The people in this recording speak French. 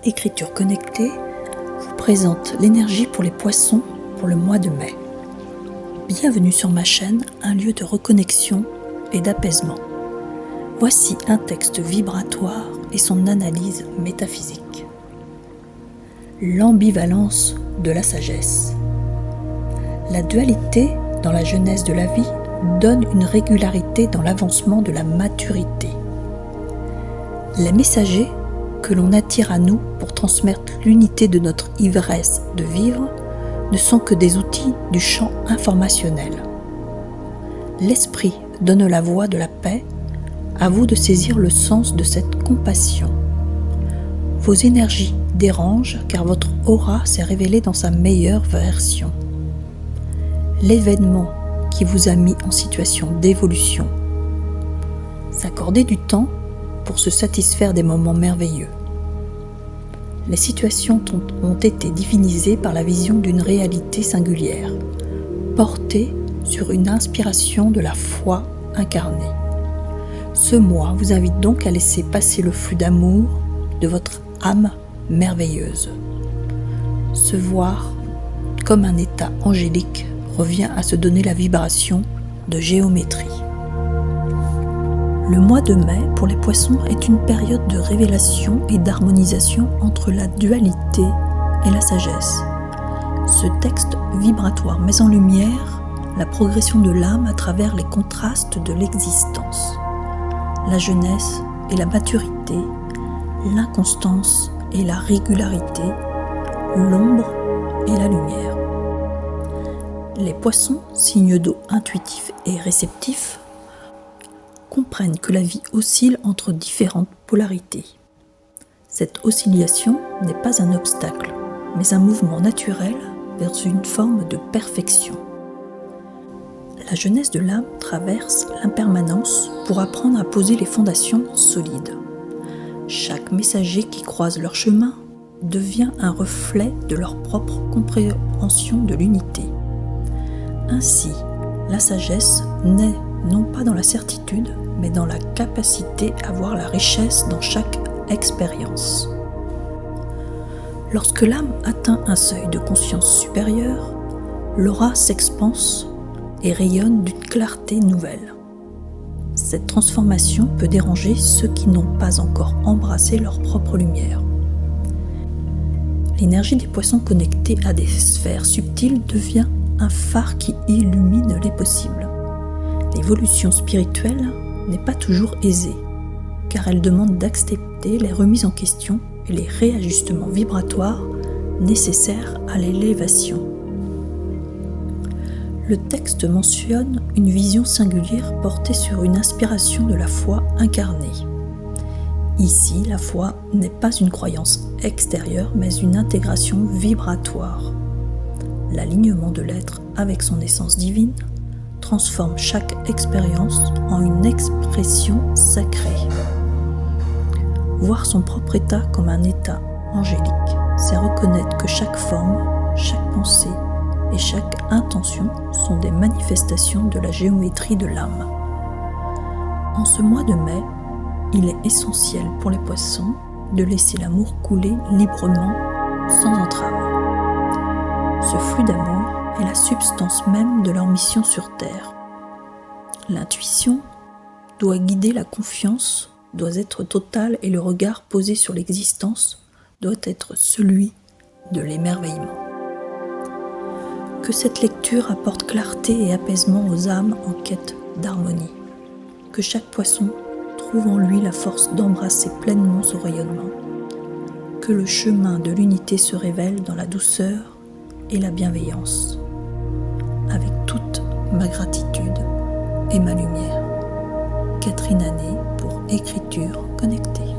Écriture connectée vous présente l'énergie pour les poissons pour le mois de mai. Bienvenue sur ma chaîne, un lieu de reconnexion et d'apaisement. Voici un texte vibratoire et son analyse métaphysique. L'ambivalence de la sagesse. La dualité dans la genèse de la vie donne une régularité dans l'avancement de la maturité. Les messagers que l'on attire à nous pour transmettre l'unité de notre ivresse de vivre ne sont que des outils du champ informationnel. L'esprit donne la voix de la paix, à vous de saisir le sens de cette compassion. Vos énergies dérangent car votre aura s'est révélée dans sa meilleure version. L'événement qui vous a mis en situation d'évolution. S'accorder du temps pour se satisfaire des moments merveilleux. Les situations ont été divinisées par la vision d'une réalité singulière, portée sur une inspiration de la foi incarnée. Ce mois vous invite donc à laisser passer le flux d'amour de votre âme merveilleuse. Se voir comme un état angélique revient à se donner la vibration de géométrie. Le mois de mai pour les poissons est une période de révélation et d'harmonisation entre la dualité et la sagesse. Ce texte vibratoire met en lumière la progression de l'âme à travers les contrastes de l'existence, la jeunesse et la maturité, l'inconstance et la régularité, l'ombre et la lumière. Les poissons, signes d'eau intuitifs et réceptifs, comprennent que la vie oscille entre différentes polarités. Cette oscillation n'est pas un obstacle, mais un mouvement naturel vers une forme de perfection. La jeunesse de l'âme traverse l'impermanence pour apprendre à poser les fondations solides. Chaque messager qui croise leur chemin devient un reflet de leur propre compréhension de l'unité. Ainsi, la sagesse naît non pas dans la certitude, mais dans la capacité à voir la richesse dans chaque expérience. Lorsque l'âme atteint un seuil de conscience supérieure, l'aura s'expanse et rayonne d'une clarté nouvelle. Cette transformation peut déranger ceux qui n'ont pas encore embrassé leur propre lumière. L'énergie des poissons connectés à des sphères subtiles devient un phare qui illumine les possibles. L'évolution spirituelle n'est pas toujours aisée, car elle demande d'accepter les remises en question et les réajustements vibratoires nécessaires à l'élévation. Le texte mentionne une vision singulière portée sur une inspiration de la foi incarnée. Ici, la foi n'est pas une croyance extérieure, mais une intégration vibratoire. L'alignement de l'être avec son essence divine transforme chaque expérience en une expression sacrée. Voir son propre état comme un état angélique, c'est reconnaître que chaque forme, chaque pensée et chaque intention sont des manifestations de la géométrie de l'âme. En ce mois de mai, il est essentiel pour les poissons de laisser l'amour couler librement, sans entrave. Ce flux d'amour est la substance même de leur mission sur Terre. L'intuition doit guider la confiance, doit être totale et le regard posé sur l'existence doit être celui de l'émerveillement. Que cette lecture apporte clarté et apaisement aux âmes en quête d'harmonie. Que chaque poisson trouve en lui la force d'embrasser pleinement son rayonnement. Que le chemin de l'unité se révèle dans la douceur et la bienveillance. Avec toute ma gratitude et ma lumière. Catherine Anet pour Écriture connectée.